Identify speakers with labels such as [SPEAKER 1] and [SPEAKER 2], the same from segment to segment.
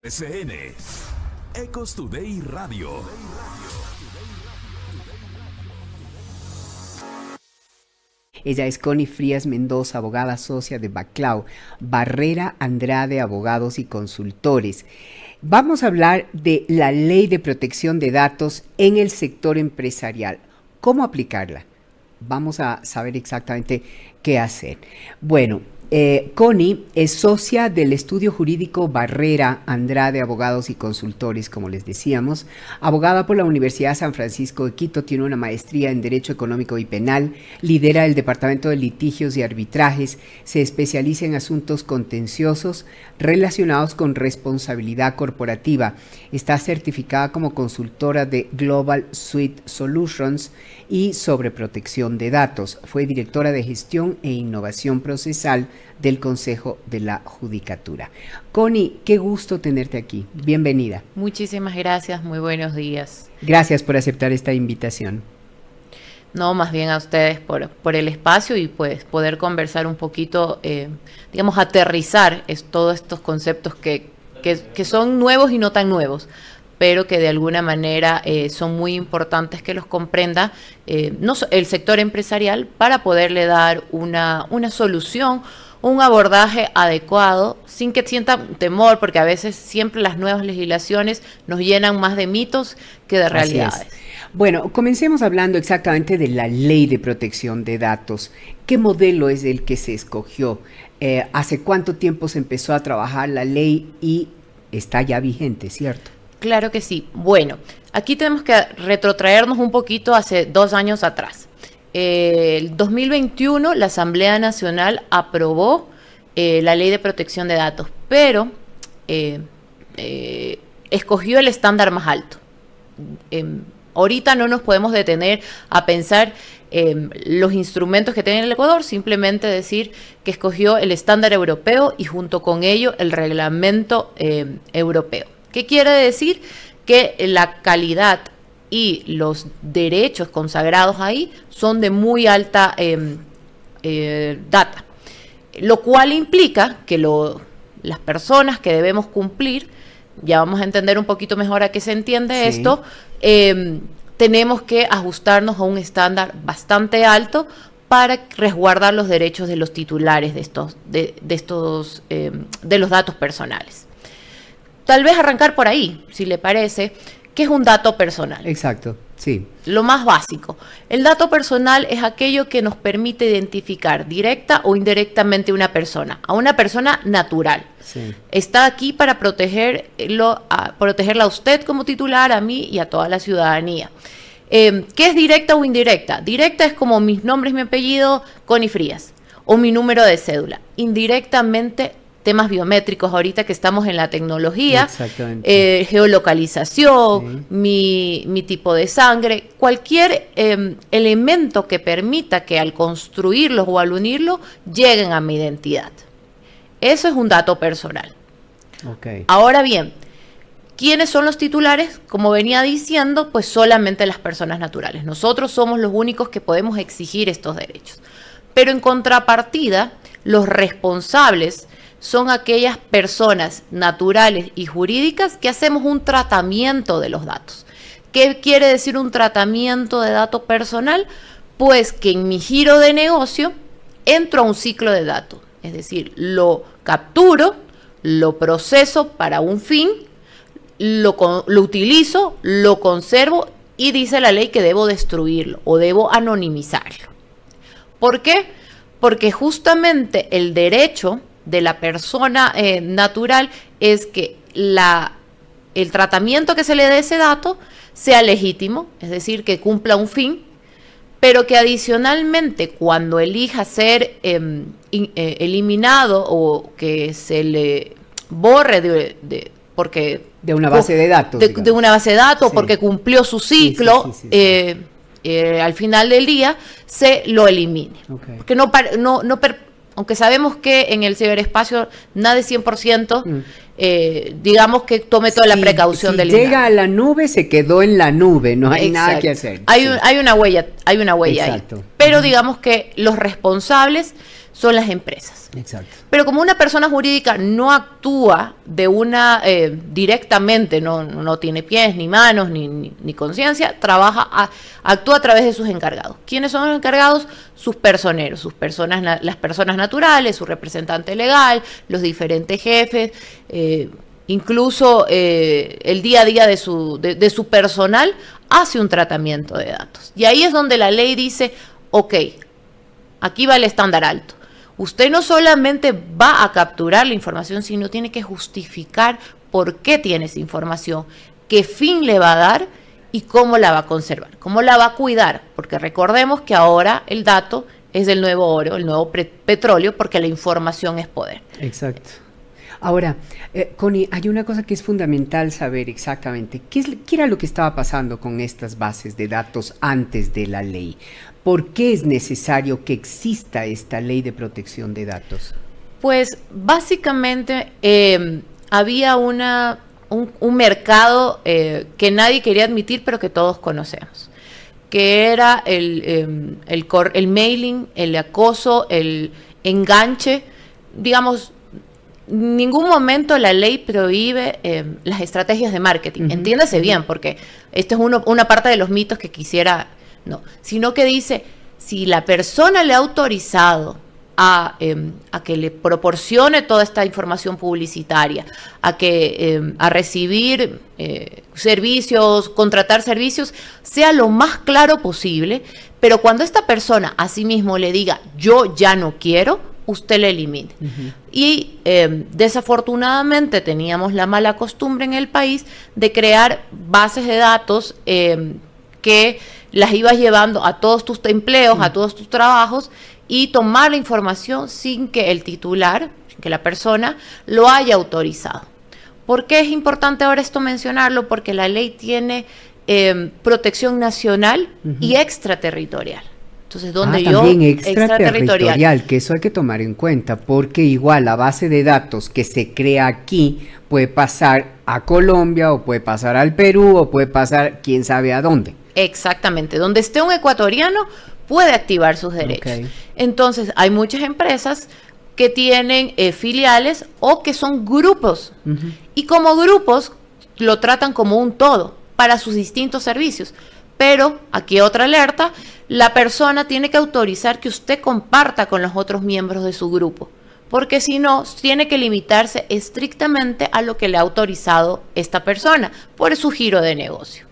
[SPEAKER 1] SN Ecos Today Radio.
[SPEAKER 2] Ella es Connie Frías Mendoza, abogada socia de Baclao, Barrera Andrade Abogados y Consultores. Vamos a hablar de la Ley de Protección de Datos en el sector empresarial. ¿Cómo aplicarla? Vamos a saber exactamente qué hacer. Bueno, Connie es socia del estudio jurídico Barrera Andrade Abogados y Consultores, como les decíamos, abogada por la Universidad San Francisco de Quito, tiene una maestría en Derecho Económico y Penal, lidera el Departamento de Litigios y Arbitrajes, se especializa en asuntos contenciosos relacionados con responsabilidad corporativa, está certificada como consultora de Global Suite Solutions y sobre protección de datos, fue directora de Gestión e Innovación Procesal del Consejo de la Judicatura. Connie, qué gusto tenerte aquí. Bienvenida.
[SPEAKER 3] Muchísimas gracias, muy buenos días.
[SPEAKER 2] Gracias por aceptar esta invitación.
[SPEAKER 3] No, más bien a ustedes por el espacio y pues poder conversar un poquito, aterrizar todos estos conceptos que son nuevos y no tan nuevos, pero que de alguna manera son muy importantes que los comprenda el sector empresarial para poderle dar una solución, un abordaje adecuado, sin que sientan temor, porque a veces siempre las nuevas legislaciones nos llenan más de mitos que de realidades.
[SPEAKER 2] Bueno, comencemos hablando exactamente de la Ley de Protección de Datos. ¿Qué modelo es el que se escogió? ¿Hace cuánto tiempo se empezó a trabajar la ley y está ya vigente, cierto?
[SPEAKER 3] Claro que sí. Bueno, aquí tenemos que retrotraernos un poquito hace 2 años atrás. El 2021 la Asamblea Nacional aprobó la Ley de Protección de Datos, pero escogió el estándar más alto. Ahorita no nos podemos detener a pensar los instrumentos que tiene el Ecuador, simplemente decir que escogió el estándar europeo y junto con ello el reglamento europeo. ¿Qué quiere decir? Que la calidad y los derechos consagrados ahí son de muy alta data, lo cual implica que las personas que debemos cumplir, ya vamos a entender un poquito mejor a qué se entiende esto, tenemos que ajustarnos a un estándar bastante alto para resguardar los derechos de los titulares de los datos personales. Tal vez arrancar por ahí, si le parece, ¿qué es un dato personal?
[SPEAKER 2] Exacto, sí.
[SPEAKER 3] Lo más básico. El dato personal es aquello que nos permite identificar directa o indirectamente a una persona natural.
[SPEAKER 2] Sí.
[SPEAKER 3] Está aquí para protegerla a usted como titular, a mí y a toda la ciudadanía. ¿Qué es directa o indirecta? Directa es como mis nombres, mi apellido, Connie Frías, o mi número de cédula. Indirectamente, temas biométricos, ahorita que estamos en la tecnología, geolocalización, sí. mi tipo de sangre, cualquier elemento que permita que al construirlos o al unirlos lleguen a mi identidad. Eso es un dato personal.
[SPEAKER 2] Okay.
[SPEAKER 3] Ahora bien, ¿quiénes son los titulares? Como venía diciendo, pues solamente las personas naturales. Nosotros somos los únicos que podemos exigir estos derechos. Pero en contrapartida, los responsables son aquellas personas naturales y jurídicas que hacemos un tratamiento de los datos. ¿Qué quiere decir un tratamiento de dato personal? Pues que en mi giro de negocio entro a un ciclo de datos. Es decir, lo capturo, lo proceso para un fin, lo utilizo, lo conservo y dice la ley que debo destruirlo o debo anonimizarlo. ¿Por qué? Porque justamente el derecho de la persona natural es que el tratamiento que se le dé a ese dato sea legítimo, es decir, que cumpla un fin, pero que adicionalmente cuando elija ser eliminado o que se le borre
[SPEAKER 2] de una base de datos.
[SPEAKER 3] De una base de datos,
[SPEAKER 2] sí.
[SPEAKER 3] Porque cumplió su ciclo,
[SPEAKER 2] sí.
[SPEAKER 3] Al final del día se lo elimine.
[SPEAKER 2] Okay.
[SPEAKER 3] Porque aunque sabemos que en el ciberespacio nada es 100%, digamos que tome toda la precaución del
[SPEAKER 2] llega a la nube, se quedó en la nube, no hay nada que hacer.
[SPEAKER 3] Hay una huella
[SPEAKER 2] Exacto.
[SPEAKER 3] ahí. Pero digamos que los responsables son las empresas.
[SPEAKER 2] Exacto.
[SPEAKER 3] Pero como una persona jurídica no actúa directamente, no tiene pies, ni manos, ni conciencia, actúa a través de sus encargados. ¿Quiénes son los encargados? Sus personeros, las personas naturales, su representante legal, los diferentes jefes, incluso el día a día de su personal hace un tratamiento de datos. Y ahí es donde la ley dice, ok, aquí va el estándar alto. Usted no solamente va a capturar la información, sino tiene que justificar por qué tiene esa información, qué fin le va a dar y cómo la va a conservar, cómo la va a cuidar. Porque recordemos que ahora el dato es el nuevo oro, el nuevo petróleo, porque la información es poder.
[SPEAKER 2] Exacto. Ahora, Connie, hay una cosa que es fundamental saber exactamente. ¿Qué era lo que estaba pasando con estas bases de datos antes de la ley? ¿Por qué es necesario que exista esta ley de protección de datos?
[SPEAKER 3] Pues básicamente había un mercado que nadie quería admitir, pero que todos conocemos, que era el mailing, el acoso, el enganche. Digamos, en ningún momento la ley prohíbe las estrategias de marketing. Uh-huh. Entiéndase bien, porque esto es una parte de los mitos que quisiera... No, sino que dice, si la persona le ha autorizado a que le proporcione toda esta información publicitaria, a recibir servicios, contratar servicios, sea lo más claro posible, pero cuando esta persona a sí mismo le diga, yo ya no quiero, usted le elimine. Uh-huh. Y desafortunadamente teníamos la mala costumbre en el país de crear bases de datos que las ibas llevando a todos tus empleos, a todos tus trabajos, y tomar la información sin que el titular, que la persona, lo haya autorizado. ¿Por qué es importante ahora esto mencionarlo? Porque la ley tiene protección nacional y extraterritorial. Entonces,
[SPEAKER 2] también extraterritorial, que eso hay que tomar en cuenta, porque igual la base de datos que se crea aquí puede pasar a Colombia, o puede pasar al Perú, o puede pasar quién sabe a dónde.
[SPEAKER 3] Exactamente, donde esté un ecuatoriano puede activar sus derechos. Okay. Entonces, hay muchas empresas que tienen filiales o que son grupos, uh-huh. Y como grupos lo tratan como un todo para sus distintos servicios. Pero, aquí otra alerta, la persona tiene que autorizar que usted comparta con los otros miembros de su grupo, porque si no, tiene que limitarse estrictamente a lo que le ha autorizado esta persona por su giro de negocio.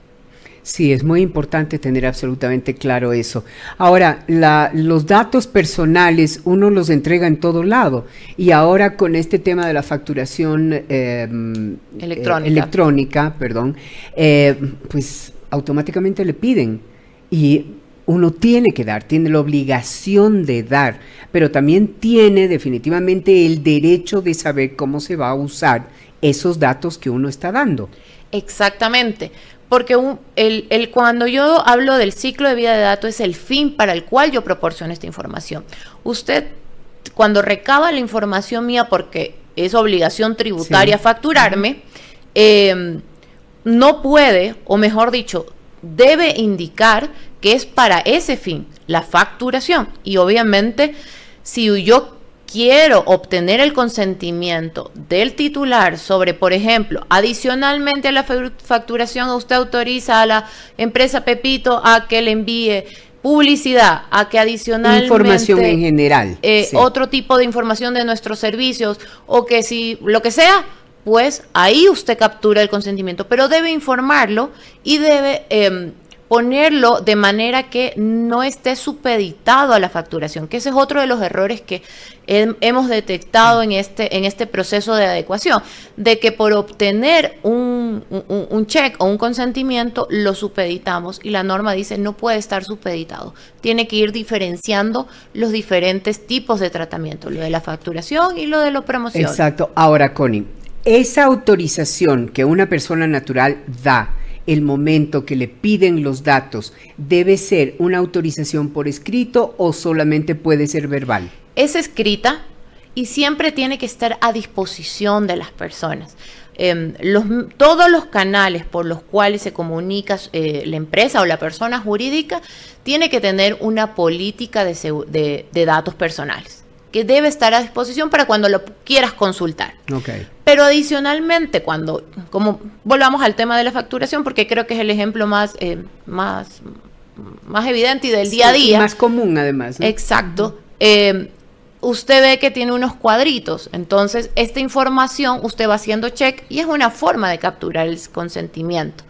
[SPEAKER 2] Sí, es muy importante tener absolutamente claro eso. Ahora, los datos personales uno los entrega en todo lado, y ahora con este tema de la facturación electrónica, pues automáticamente le piden, y uno tiene que dar, tiene la obligación de dar, pero también tiene definitivamente el derecho de saber cómo se va a usar esos datos que uno está dando.
[SPEAKER 3] Exactamente. Porque cuando yo hablo del ciclo de vida de datos, es el fin para el cual yo proporciono esta información. Usted, cuando recaba la información mía, porque es obligación tributaria facturarme, no puede, o mejor dicho, debe indicar que es para ese fin, la facturación. Y obviamente, si yo quiero obtener el consentimiento del titular sobre, por ejemplo, adicionalmente a la facturación, usted autoriza a la empresa Pepito a que le envíe publicidad, a que adicionalmente...
[SPEAKER 2] Información en general.
[SPEAKER 3] Otro tipo de información de nuestros servicios, o que si lo que sea, pues ahí usted captura el consentimiento, pero debe informarlo y debe... ponerlo de manera que no esté supeditado a la facturación, que ese es otro de los errores que hemos detectado en este proceso de adecuación, de que por obtener un check o un consentimiento lo supeditamos, y la norma dice no puede estar supeditado, tiene que ir diferenciando los diferentes tipos de tratamiento, lo de la facturación y lo de la promoción.
[SPEAKER 2] Exacto. Ahora, Connie, esa autorización que una persona natural da el momento que le piden los datos, ¿debe ser una autorización por escrito o solamente puede ser verbal?
[SPEAKER 3] Es escrita y siempre tiene que estar a disposición de las personas. Todos los canales por los cuales se comunica la empresa o la persona jurídica tiene que tener una política de datos personales. que debe estar a disposición para cuando lo quieras consultar.
[SPEAKER 2] Okay.
[SPEAKER 3] Pero adicionalmente, como volvamos al tema de la facturación, porque creo que es el ejemplo más evidente y del día a día.
[SPEAKER 2] Y más común, además, ¿no?
[SPEAKER 3] Exacto. Usted ve que tiene unos cuadritos, entonces esta información usted va haciendo check y es una forma de capturar el consentimiento.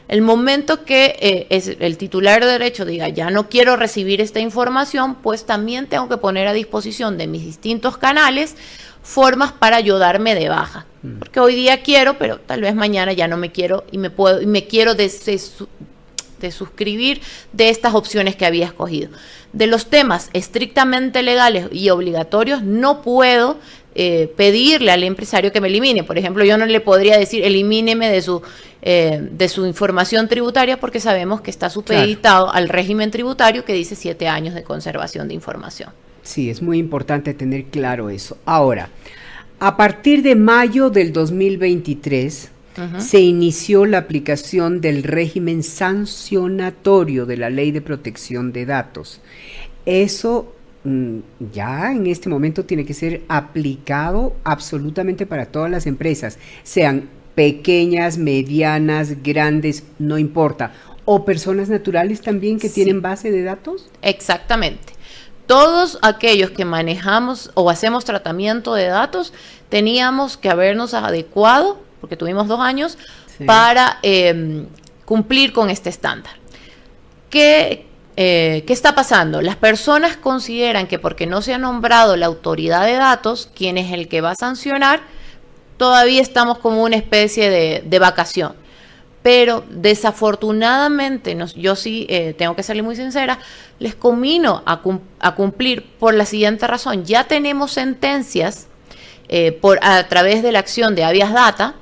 [SPEAKER 3] El momento que el titular de derecho diga, ya no quiero recibir esta información, pues también tengo que poner a disposición de mis distintos canales formas para yo darme de baja. Porque hoy día quiero, pero tal vez mañana ya no me quiero y me quiero desuscribir de estas opciones que había escogido. De los temas estrictamente legales y obligatorios, no puedo pedirle al empresario que me elimine. Por ejemplo, yo no le podría decir, elimíneme de su información tributaria, porque sabemos que está supeditado al régimen tributario que dice 7 años de conservación de información.
[SPEAKER 2] Sí, es muy importante tener claro eso. Ahora, a partir de mayo del 2023, se inició la aplicación del régimen sancionatorio de la Ley de Protección de Datos. Eso ya en este momento tiene que ser aplicado absolutamente para todas las empresas, sean pequeñas, medianas, grandes, no importa. ¿O personas naturales también que tienen base de datos?
[SPEAKER 3] Exactamente. Todos aquellos que manejamos o hacemos tratamiento de datos teníamos que habernos adecuado, porque tuvimos 2 años, para cumplir con este estándar. ¿Qué está pasando? Las personas consideran que porque no se ha nombrado la autoridad de datos, quien es el que va a sancionar, todavía estamos como una especie de vacación. Pero desafortunadamente, yo sí tengo que serle muy sincera, les conmino a cumplir por la siguiente razón. Ya tenemos sentencias a través de la acción de habeas data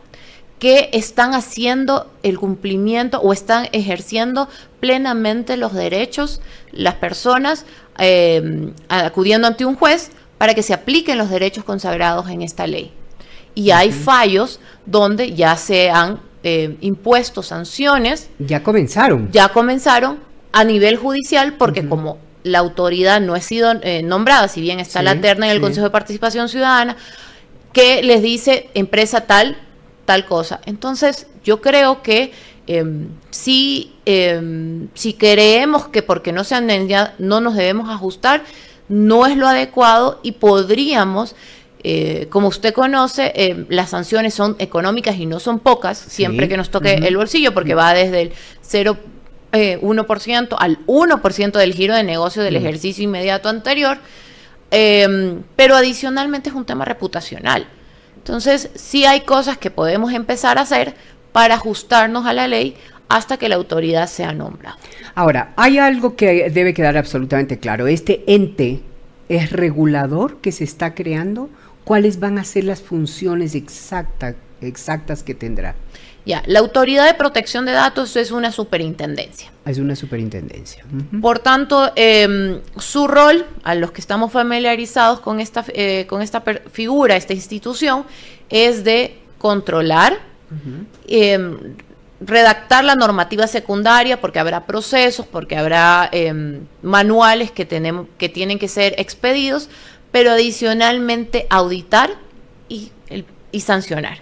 [SPEAKER 3] que están haciendo el cumplimiento o están ejerciendo plenamente los derechos las personas acudiendo ante un juez para que se apliquen los derechos consagrados en esta ley. Y hay fallos donde ya se han impuesto sanciones.
[SPEAKER 2] Ya comenzaron
[SPEAKER 3] a nivel judicial, porque como la autoridad no ha sido nombrada, si bien está la terna en el Consejo de Participación Ciudadana, que les dice empresa tal cosa. Entonces, yo creo que si creemos que porque no se han no nos debemos ajustar, no es lo adecuado y podríamos, como usted conoce, las sanciones son económicas y no son pocas, siempre que nos toque el bolsillo, porque va desde el 0,1% al 1% del giro de negocio del ejercicio inmediato anterior, pero adicionalmente es un tema reputacional. Entonces, sí hay cosas que podemos empezar a hacer para ajustarnos a la ley hasta que la autoridad sea nombrada.
[SPEAKER 2] Ahora, hay algo que debe quedar absolutamente claro. Este ente es regulador que se está creando. ¿Cuáles van a ser las funciones exactas que tendrá?
[SPEAKER 3] Ya, la Autoridad de Protección de Datos es una superintendencia.
[SPEAKER 2] Es una superintendencia.
[SPEAKER 3] Por tanto, su rol, a los que estamos familiarizados con esta figura, esta institución, es de controlar, redactar la normativa secundaria, porque habrá procesos, porque habrá manuales que tienen que ser expedidos, pero adicionalmente auditar y sancionar,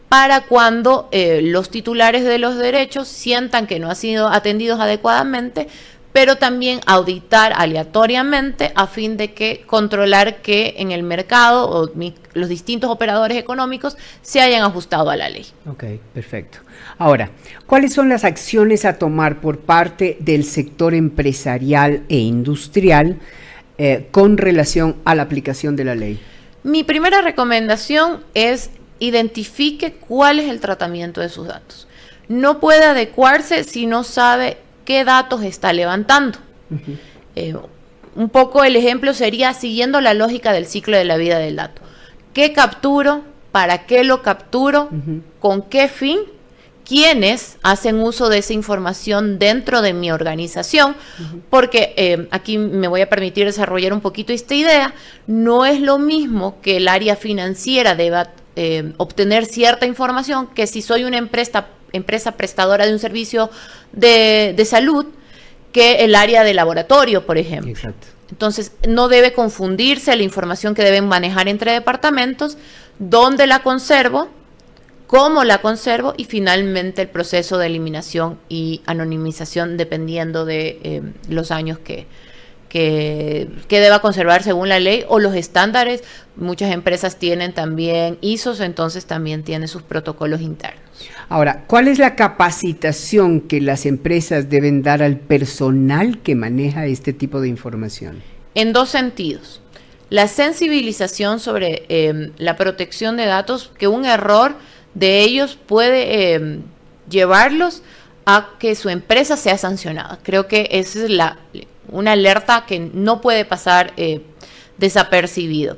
[SPEAKER 3] para cuando los titulares de los derechos sientan que no han sido atendidos adecuadamente, pero también auditar aleatoriamente a fin de que controlar que en el mercado o los distintos operadores económicos se hayan ajustado a la ley.
[SPEAKER 2] Ok, perfecto. Ahora, ¿cuáles son las acciones a tomar por parte del sector empresarial e industrial con relación a la aplicación de la ley?
[SPEAKER 3] Mi primera recomendación es identifique cuál es el tratamiento de sus datos. No puede adecuarse si no sabe qué datos está levantando. Un poco el ejemplo sería siguiendo la lógica del ciclo de la vida del dato. ¿Qué capturo? ¿Para qué lo capturo? ¿Con qué fin? ¿Quiénes hacen uso de esa información dentro de mi organización? Porque aquí me voy a permitir desarrollar un poquito esta idea. No es lo mismo que el área financiera deba obtener cierta información que si soy una empresa prestadora de un servicio de salud, que el área de laboratorio, por ejemplo.
[SPEAKER 2] Exacto.
[SPEAKER 3] Entonces, no debe confundirse la información que deben manejar entre departamentos, dónde la conservo, cómo la conservo y finalmente el proceso de eliminación y anonimización dependiendo de los años que deba conservar según la ley o los estándares. Muchas empresas tienen también ISOs, entonces también tienen sus protocolos internos.
[SPEAKER 2] Ahora, ¿cuál es la capacitación que las empresas deben dar al personal que maneja este tipo de información?
[SPEAKER 3] En dos sentidos. La sensibilización sobre la protección de datos, que un error de ellos puede llevarlos a que su empresa sea sancionada. Creo que esa es una alerta que no puede pasar desapercibido.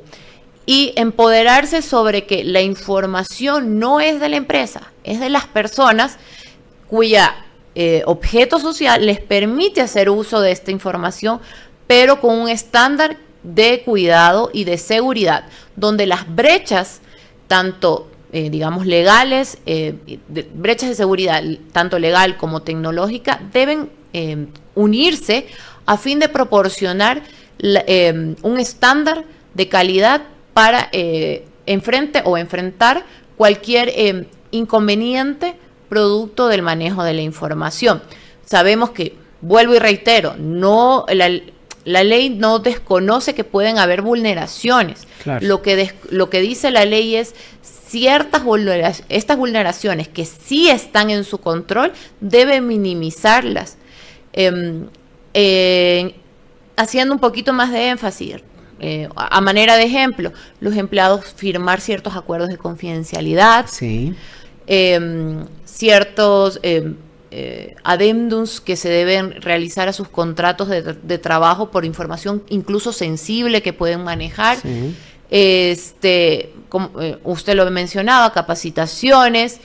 [SPEAKER 3] Y empoderarse sobre que la información no es de la empresa, es de las personas cuya objeto social les permite hacer uso de esta información, pero con un estándar de cuidado y de seguridad, donde las brechas, tanto digamos legales, brechas de seguridad, tanto legal como tecnológica, deben unirse a fin de proporcionar un estándar de calidad para enfrentar cualquier inconveniente producto del manejo de la información. Sabemos que, vuelvo y reitero, la ley no desconoce que pueden haber vulneraciones.
[SPEAKER 2] Claro.
[SPEAKER 3] Lo que dice la ley es estas vulneraciones que sí están en su control, debe minimizarlas. Haciendo un poquito más de énfasis, a manera de ejemplo, los empleados firmar ciertos acuerdos de confidencialidad,
[SPEAKER 2] Sí.
[SPEAKER 3] Ciertos adendums que se deben realizar a sus contratos de trabajo por información incluso sensible que pueden manejar.
[SPEAKER 2] Sí.
[SPEAKER 3] Como usted lo mencionaba, capacitaciones,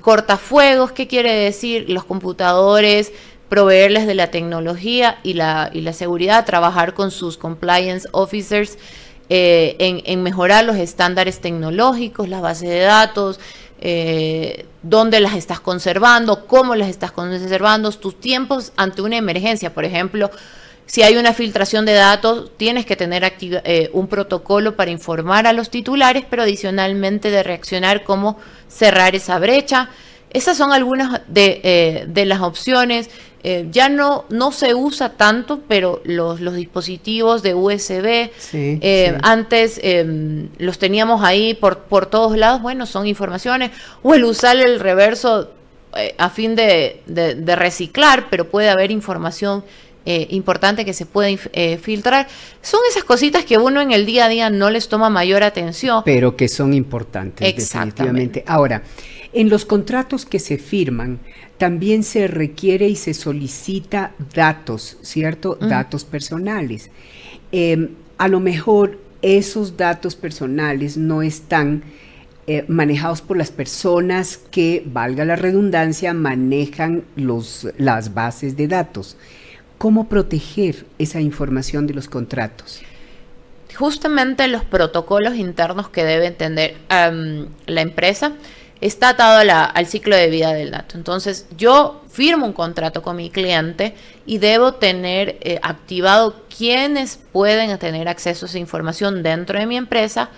[SPEAKER 3] cortafuegos. ¿Qué quiere decir? Los computadores, proveerles de la tecnología y la seguridad, trabajar con sus compliance officers en mejorar los estándares tecnológicos, las bases de datos, dónde las estás conservando, cómo las estás conservando, tus tiempos ante una emergencia. Por ejemplo, si hay una filtración de datos, tienes que tener un protocolo para informar a los titulares, pero adicionalmente de reaccionar, cómo cerrar esa brecha. Esas son algunas de las opciones. Ya no se usa tanto, pero los dispositivos de USB,
[SPEAKER 2] Sí,
[SPEAKER 3] antes los teníamos ahí por todos lados. Bueno, son informaciones. O el usar el reverso a fin de reciclar, pero puede haber información importante que se puede filtrar. Son esas cositas que uno en el día a día no les toma mayor atención.
[SPEAKER 2] Pero que son importantes, definitivamente. Ahora, en los contratos que se firman, también se requiere y se solicita datos, ¿cierto? Datos personales. A lo mejor esos datos personales no están manejados por las personas que, valga la redundancia, manejan las bases de datos. ¿Cómo proteger esa información de los contratos?
[SPEAKER 3] Justamente los protocolos internos que debe tener la empresa está atado al ciclo de vida del dato. Entonces, yo firmo un contrato con mi cliente y debo tener activado quiénes pueden tener acceso a esa información dentro de mi empresa,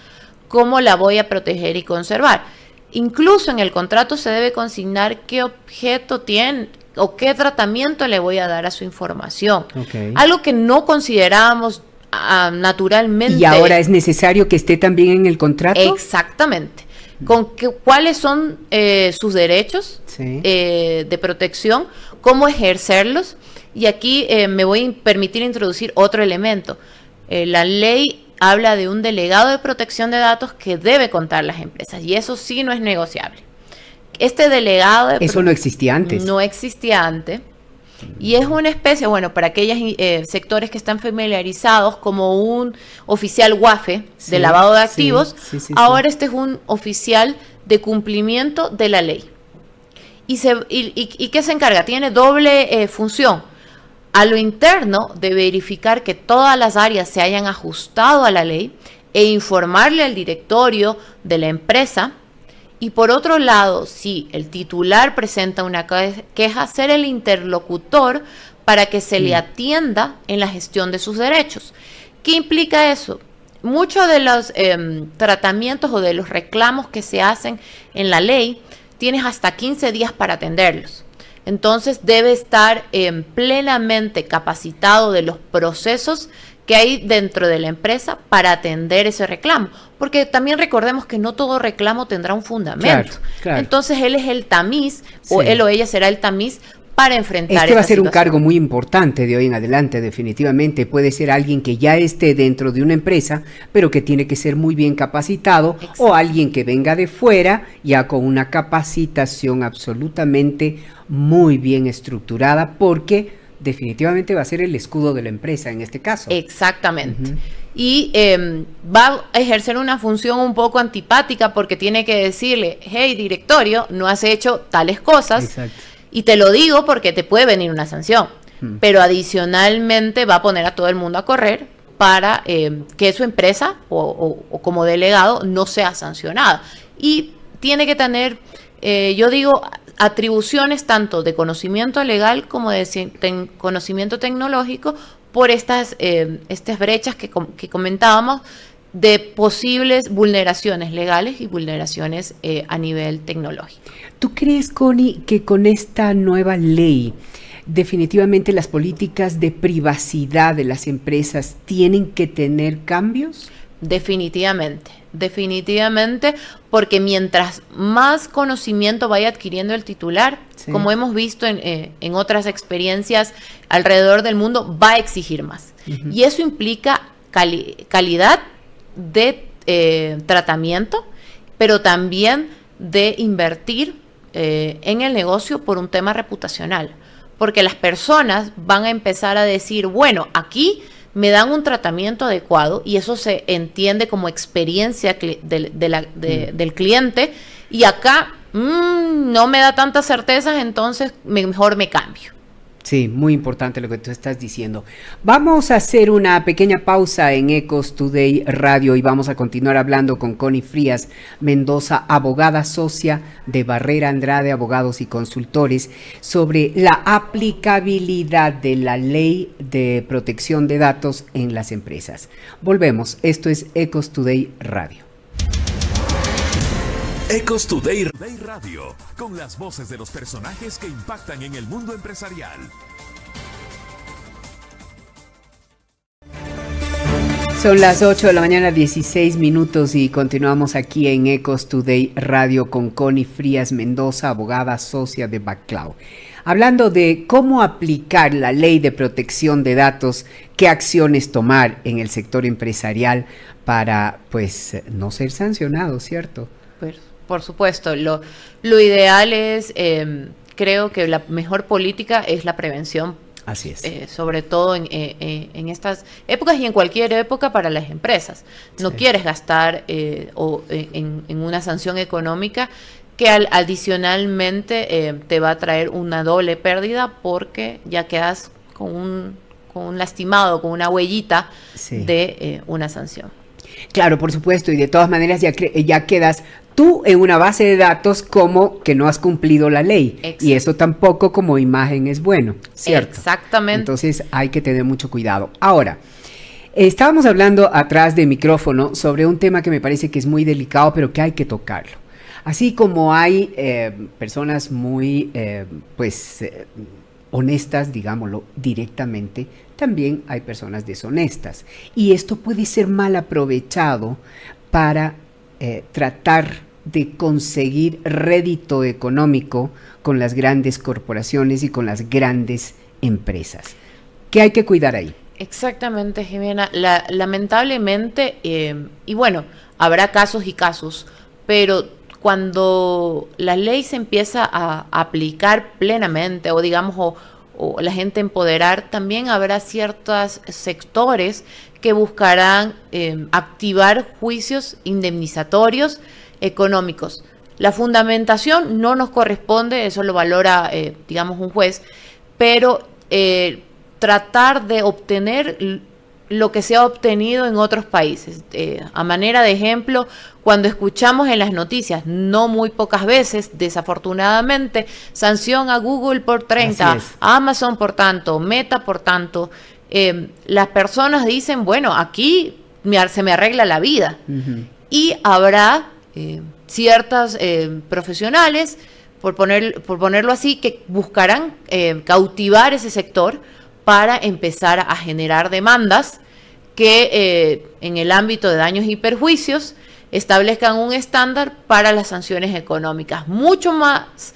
[SPEAKER 3] cómo la voy a proteger y conservar. Incluso en el contrato se debe consignar qué objeto tiene o qué tratamiento le voy a dar a su información.
[SPEAKER 2] Okay.
[SPEAKER 3] Algo que no considerábamos naturalmente.
[SPEAKER 2] ¿Y ahora es necesario que esté también en el contrato?
[SPEAKER 3] Exactamente. ¿Cuáles son sus derechos de protección? ¿Cómo ejercerlos? Y aquí me voy a permitir introducir otro elemento. La ley habla de un delegado de protección de datos que debe contar las empresas, y eso sí no es negociable. Este delegado...
[SPEAKER 2] Eso no existía antes.
[SPEAKER 3] No existía antes. Y es una especie, bueno, para aquellos sectores que están familiarizados, como un oficial WAFE de lavado de activos, ahora este es un oficial de cumplimiento de la ley. ¿Y qué se encarga? Tiene doble función. A lo interno, de verificar que todas las áreas se hayan ajustado a la ley e informarle al directorio de la empresa. Y por otro lado, si el titular presenta una queja, ser el interlocutor para que se le atienda en la gestión de sus derechos. ¿Qué implica eso? Muchos de los tratamientos o de los reclamos que se hacen en la ley, tienes hasta 15 días para atenderlos. Entonces debe estar plenamente capacitado de los procesos que hay dentro de la empresa para atender ese reclamo. Porque también recordemos que no todo reclamo tendrá un fundamento.
[SPEAKER 2] Claro.
[SPEAKER 3] Entonces él es el tamiz,
[SPEAKER 2] Sí.
[SPEAKER 3] o él o ella será el tamiz para enfrentar
[SPEAKER 2] Este va a
[SPEAKER 3] esta
[SPEAKER 2] ser un
[SPEAKER 3] situación.
[SPEAKER 2] cargo muy importante de hoy en adelante, definitivamente. Puede ser alguien que ya esté dentro de una empresa, pero que tiene que ser muy bien capacitado,
[SPEAKER 3] Exacto.
[SPEAKER 2] o alguien que venga de fuera, ya con una capacitación absolutamente muy bien estructurada, porque definitivamente va a ser el escudo de la empresa en este caso.
[SPEAKER 3] Exactamente.
[SPEAKER 2] Ujú.
[SPEAKER 3] Y va a ejercer una función un poco antipática porque tiene que decirle, hey, directorio, no has hecho tales cosas.
[SPEAKER 2] Exacto.
[SPEAKER 3] Y te lo digo porque te puede venir una sanción. Pero adicionalmente va a poner a todo el mundo a correr para que su empresa o como delegado no sea sancionada. Y tiene que tener, yo digo, atribuciones tanto de conocimiento legal como de conocimiento tecnológico por estas brechas que comentábamos de posibles vulneraciones legales y vulneraciones a nivel tecnológico.
[SPEAKER 2] ¿Tú crees, Connie, que con esta nueva ley definitivamente las políticas de privacidad de las empresas tienen que tener cambios?
[SPEAKER 3] Definitivamente, porque mientras más conocimiento vaya adquiriendo el titular,
[SPEAKER 2] Sí.
[SPEAKER 3] como hemos visto en otras experiencias alrededor del mundo, va a exigir más. Y eso implica calidad de tratamiento, pero también de invertir en el negocio por un tema reputacional. Porque las personas van a empezar a decir, bueno, aquí me dan un tratamiento adecuado y eso se entiende como experiencia del cliente, y acá no me da tantas certezas, entonces mejor me cambio.
[SPEAKER 2] Sí, muy importante lo que tú estás diciendo. Vamos a hacer una pequeña pausa en Ecos Today Radio y vamos a continuar hablando con Connie Frías Mendoza, abogada socia de Barrera Andrade Abogados y Consultores, sobre la aplicabilidad de la Ley de Protección de Datos en las empresas. Volvemos, esto es Ecos Today Radio.
[SPEAKER 1] Ecos Today Radio, con las voces de los personajes que impactan en el mundo empresarial.
[SPEAKER 2] Son las 8 de la mañana, 16 minutos, y continuamos aquí en Ecos Today Radio con Connie Frías Mendoza, abogada socia de Baclao, hablando de cómo aplicar la Ley de Protección de Datos, qué acciones tomar en el sector empresarial para, pues, no ser sancionado, ¿cierto?
[SPEAKER 3] Pues, por supuesto, lo ideal es, creo que la mejor política es la prevención.
[SPEAKER 2] Así es.
[SPEAKER 3] Sobre todo en estas épocas y en cualquier época para las empresas. No
[SPEAKER 2] Sí.
[SPEAKER 3] quieres gastar en una sanción económica que adicionalmente te va a traer una doble pérdida, porque ya quedas con un lastimado, con una huellita
[SPEAKER 2] Sí.
[SPEAKER 3] de una sanción.
[SPEAKER 2] Claro, por supuesto, y de todas maneras ya quedas tú en una base de datos como que no has cumplido la ley.
[SPEAKER 3] Exacto.
[SPEAKER 2] Y eso tampoco como imagen es bueno, ¿cierto?
[SPEAKER 3] Exactamente.
[SPEAKER 2] Entonces hay que tener mucho cuidado. Ahora, estábamos hablando atrás de micrófono sobre un tema que me parece que es muy delicado, pero que hay que tocarlo. Así como hay personas muy, honestas, digámoslo directamente, también hay personas deshonestas. Y esto puede ser mal aprovechado para tratar de conseguir rédito económico con las grandes corporaciones y con las grandes empresas. ¿Qué hay que cuidar ahí?
[SPEAKER 3] Exactamente, Jimena. Lamentablemente, y bueno, habrá casos y casos, pero cuando la ley se empieza a aplicar plenamente, o digamos, o la gente empoderar, también habrá ciertos sectores que buscarán activar juicios indemnizatorios económicos. La fundamentación no nos corresponde, eso lo valora, digamos, un juez, pero tratar de obtener lo que se ha obtenido en otros países. A manera de ejemplo, cuando escuchamos en las noticias, no muy pocas veces, desafortunadamente, sanción a Google por 30, a Amazon por tanto, Meta por tanto, las personas dicen, bueno, aquí se me arregla la vida. Y habrá ciertas profesionales, por ponerlo así, que buscarán cautivar ese sector para empezar a generar demandas que en el ámbito de daños y perjuicios establezcan un estándar para las sanciones económicas, mucho más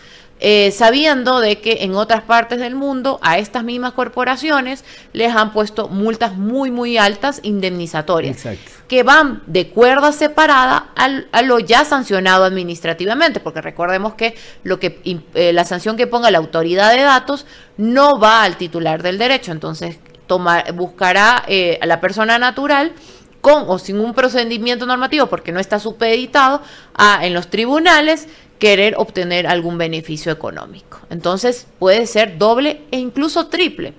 [SPEAKER 3] sabiendo de que en otras partes del mundo a estas mismas corporaciones les han puesto multas muy muy altas indemnizatorias. Exacto. Que van de cuerda separada a lo ya sancionado administrativamente, porque recordemos que la sanción que ponga la autoridad de datos no va al titular del derecho, entonces buscará a la persona natural con o sin un procedimiento normativo, porque no está supeditado en los tribunales, querer obtener algún beneficio económico. Entonces puede ser doble e incluso triple.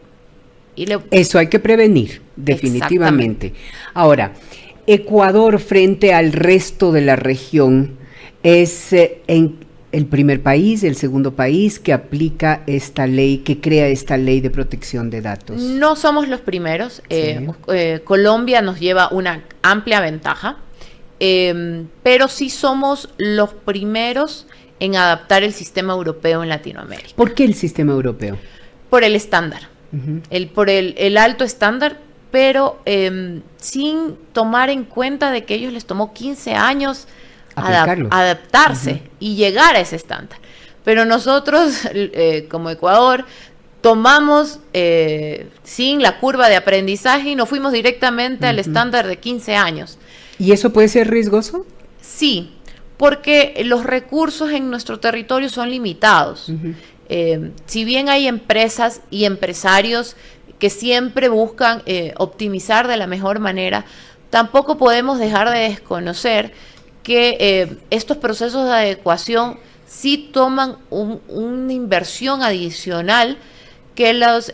[SPEAKER 2] Eso hay que prevenir, definitivamente. Ahora, Ecuador frente al resto de la región es el primer país, el segundo país que aplica esta ley, que crea esta ley de protección de datos.
[SPEAKER 3] No somos los primeros. Sí. Colombia nos lleva una amplia ventaja. Pero sí somos los primeros en adaptar el sistema europeo en Latinoamérica.
[SPEAKER 2] ¿Por qué el sistema europeo?
[SPEAKER 3] Por el estándar, por el alto estándar, pero sin tomar en cuenta de que a ellos les tomó 15 años adaptarse y llegar a ese estándar. Pero nosotros, como Ecuador, tomamos sin la curva de aprendizaje y nos fuimos directamente al estándar de 15 años.
[SPEAKER 2] ¿Y eso puede ser riesgoso?
[SPEAKER 3] Sí, porque los recursos en nuestro territorio son limitados. Si bien hay empresas y empresarios que siempre buscan optimizar de la mejor manera, tampoco podemos dejar de desconocer que estos procesos de adecuación sí toman una inversión adicional que las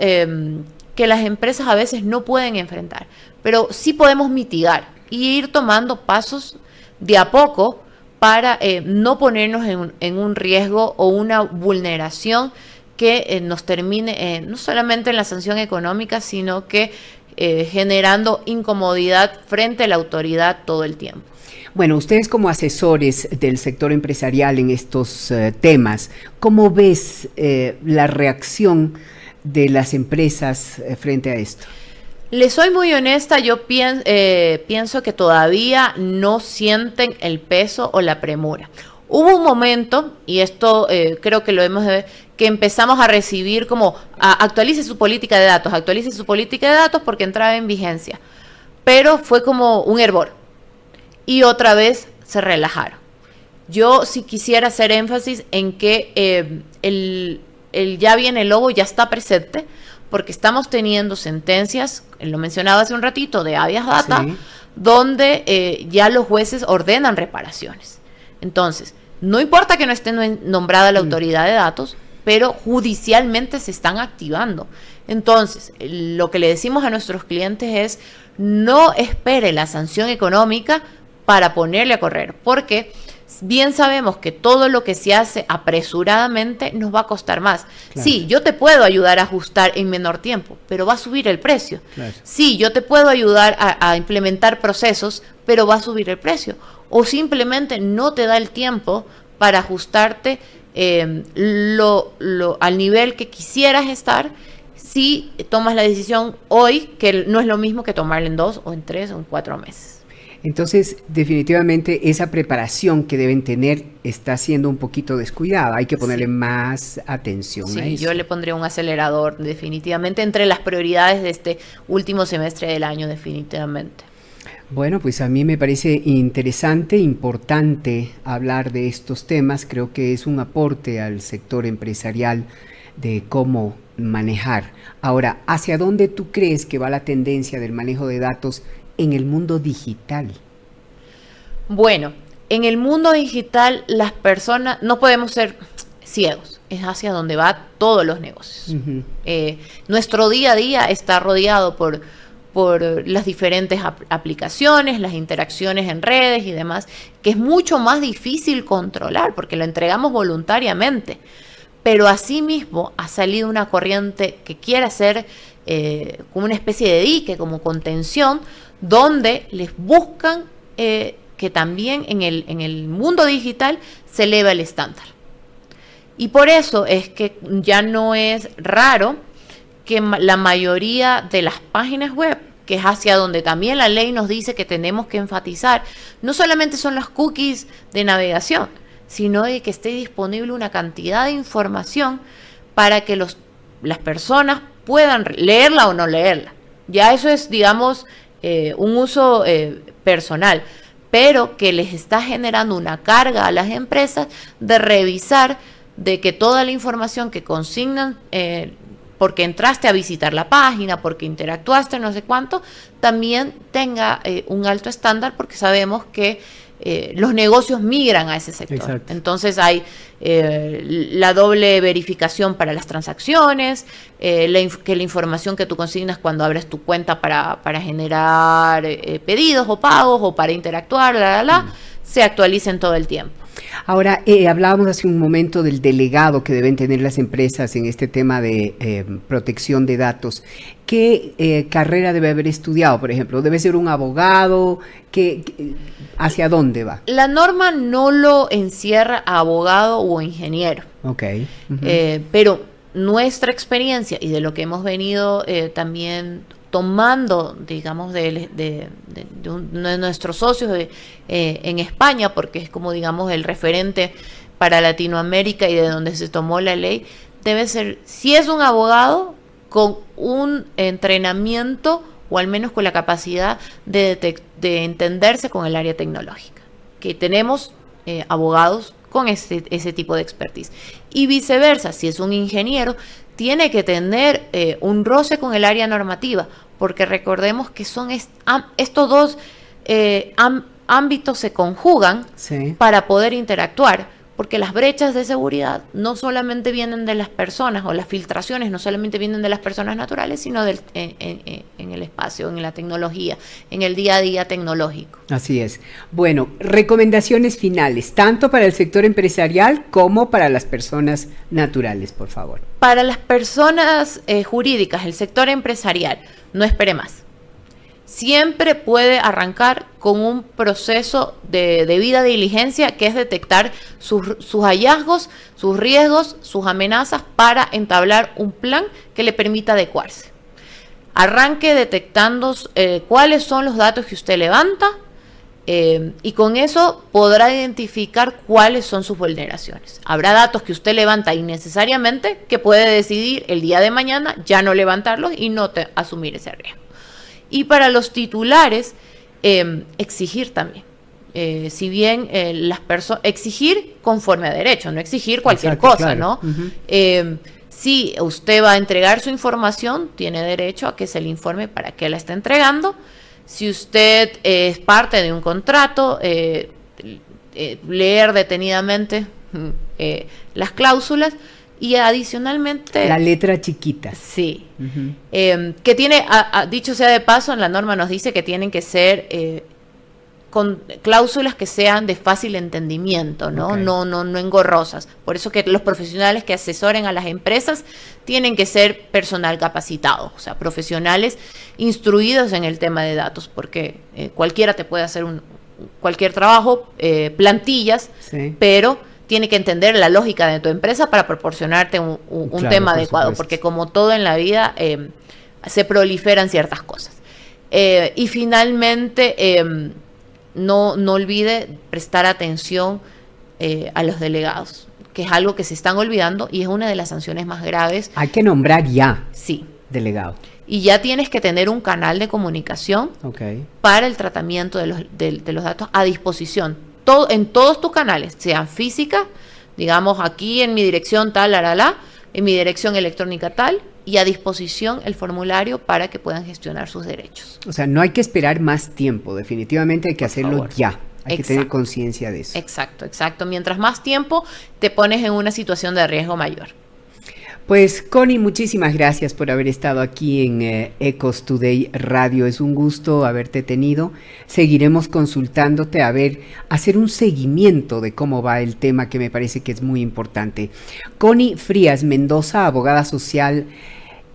[SPEAKER 3] empresas a veces no pueden enfrentar, pero sí podemos mitigar y ir tomando pasos de a poco para no ponernos en un riesgo o una vulneración que nos termine no solamente en la sanción económica, sino que generando incomodidad frente a la autoridad todo el tiempo.
[SPEAKER 2] Bueno, ustedes como asesores del sector empresarial en estos temas, ¿cómo ves la reacción de las empresas frente a esto?
[SPEAKER 3] Les soy muy honesta, yo pienso que todavía no sienten el peso o la premura. Hubo un momento, y esto creo que lo hemos de ver, que empezamos a recibir como actualice su política de datos porque entraba en vigencia. Pero fue como un hervor. Y otra vez se relajaron. Yo sí quisiera hacer énfasis en que el ya viene el lobo ya está presente, porque estamos teniendo sentencias, lo mencionaba hace un ratito, de habeas data, sí, donde ya los jueces ordenan reparaciones. Entonces, no importa que no esté nombrada la autoridad de datos, pero judicialmente se están activando. Entonces, lo que le decimos a nuestros clientes es, no espere la sanción económica para ponerle a correr, porque bien sabemos que todo lo que se hace apresuradamente nos va a costar más. Claro. Sí, yo te puedo ayudar a ajustar en menor tiempo, pero va a subir el precio. Claro. Sí, yo te puedo ayudar a implementar procesos, pero va a subir el precio. O simplemente no te da el tiempo para ajustarte al nivel que quisieras estar si tomas la decisión hoy, que no es lo mismo que tomarla en 2 o en 3 o en 4 meses.
[SPEAKER 2] Entonces, definitivamente esa preparación que deben tener está siendo un poquito descuidada. Hay que ponerle más atención a eso.
[SPEAKER 3] Yo le pondría un acelerador definitivamente entre las prioridades de este último semestre del año, definitivamente.
[SPEAKER 2] Bueno, pues a mí me parece interesante, importante hablar de estos temas. Creo que es un aporte al sector empresarial de cómo manejar. Ahora, ¿hacia dónde tú crees que va la tendencia del manejo de datos en el mundo digital?
[SPEAKER 3] Bueno, en el mundo digital las personas no podemos ser ciegos, es hacia donde van todos los negocios. Nuestro día a día está rodeado por por las diferentes aplicaciones, las interacciones en redes y demás, que es mucho más difícil controlar porque lo entregamos voluntariamente. Pero asimismo ha salido una corriente que quiere hacer como una especie de dique, como contención, donde les buscan que también en el mundo digital se eleva el estándar. Y por eso es que ya no es raro que la mayoría de las páginas web, que es hacia donde también la ley nos dice que tenemos que enfatizar, no solamente son las cookies de navegación, sino de que esté disponible una cantidad de información para que las personas puedan leerla o no leerla. Ya eso es, digamos, un uso personal, pero que les está generando una carga a las empresas de revisar de que toda la información que consignan, porque entraste a visitar la página, porque interactuaste, no sé cuánto, también tenga un alto estándar, porque sabemos que los negocios migran a ese sector. Exacto. Entonces hay la doble verificación para las transacciones, que la información que tú consignas cuando abres tu cuenta para generar pedidos o pagos o para interactuar, se actualicen todo el tiempo.
[SPEAKER 2] Ahora, hablábamos hace un momento del delegado que deben tener las empresas en este tema de protección de datos. ¿Qué carrera debe haber estudiado, por ejemplo? ¿Debe ser un abogado? ¿Hacia dónde va?
[SPEAKER 3] La norma no lo encierra a abogado o ingeniero.
[SPEAKER 2] Ok. Uh-huh.
[SPEAKER 3] Pero nuestra experiencia y de lo que hemos venido también tomando, digamos, de nuestros socios en España, porque es como, digamos, el referente para Latinoamérica y de donde se tomó la ley, debe ser, si es un abogado, con un entrenamiento o al menos con la capacidad de entenderse con el área tecnológica, que tenemos abogados con ese tipo de expertise. Y viceversa, si es un ingeniero, tiene que tener un roce con el área normativa, porque recordemos que son estos dos ámbitos se conjugan para poder interactuar, porque las brechas de seguridad no solamente vienen de las personas, o las filtraciones no solamente vienen de las personas naturales, sino en el espacio, en la tecnología, en el día a día tecnológico.
[SPEAKER 2] Así es. Bueno, recomendaciones finales, tanto para el sector empresarial como para las personas naturales, por favor.
[SPEAKER 3] Para las personas jurídicas, el sector empresarial, no espere más. Siempre puede arrancar con un proceso de debida diligencia, que es detectar sus hallazgos, sus riesgos, sus amenazas, para entablar un plan que le permita adecuarse. Arranque detectando cuáles son los datos que usted levanta y con eso podrá identificar cuáles son sus vulneraciones. Habrá datos que usted levanta innecesariamente que puede decidir el día de mañana ya no levantarlos y no asumir ese riesgo. Y para los titulares, exigir también. Si bien las personas, exigir conforme a derecho, no exigir cualquier cosa, claro. ¿No? Uh-huh. Si usted va a entregar su información, tiene derecho a que se le informe para qué la está entregando. Si usted es parte de un contrato, leer detenidamente las cláusulas. Y adicionalmente...
[SPEAKER 2] La letra chiquita.
[SPEAKER 3] Sí. Uh-huh. Que tiene, dicho sea de paso, en la norma nos dice que tienen que ser con cláusulas que sean de fácil entendimiento, ¿no? Okay. No engorrosas. Por eso que los profesionales que asesoren a las empresas tienen que ser personal capacitado, o sea, profesionales instruidos en el tema de datos, porque cualquiera te puede hacer cualquier trabajo, plantillas, sí. Pero tiene que entender la lógica de tu empresa para proporcionarte un claro, tema adecuado, supuesto. Porque como todo en la vida, se proliferan ciertas cosas. Y finalmente, no olvide prestar atención a los delegados, que es algo que se están olvidando y es una de las sanciones más graves.
[SPEAKER 2] Hay que nombrar ya.
[SPEAKER 3] Sí.
[SPEAKER 2] Delegado.
[SPEAKER 3] Y ya tienes que tener un canal de comunicación para el tratamiento de los datos a disposición. En todos tus canales, sean físicas, digamos aquí en mi dirección tal, en mi dirección electrónica tal, y a disposición el formulario para que puedan gestionar sus derechos.
[SPEAKER 2] O sea, no hay que esperar más tiempo, definitivamente hay que hacerlo ya. Hay que tener conciencia de eso.
[SPEAKER 3] Exacto. Mientras más tiempo te pones en una situación de riesgo mayor.
[SPEAKER 2] Pues Connie, muchísimas gracias por haber estado aquí en Ecos Today Radio. Es un gusto haberte tenido. Seguiremos consultándote hacer un seguimiento de cómo va el tema, que me parece que es muy importante. Connie Frías Mendoza, abogada socia,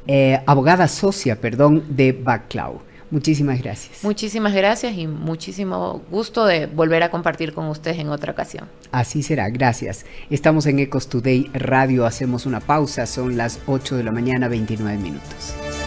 [SPEAKER 2] de Baclau. Muchísimas gracias.
[SPEAKER 3] Muchísimas gracias y muchísimo gusto de volver a compartir con ustedes en otra ocasión.
[SPEAKER 2] Así será, gracias. Estamos en Ecos Today Radio, hacemos una pausa, son las 8 de la mañana, 29 minutos.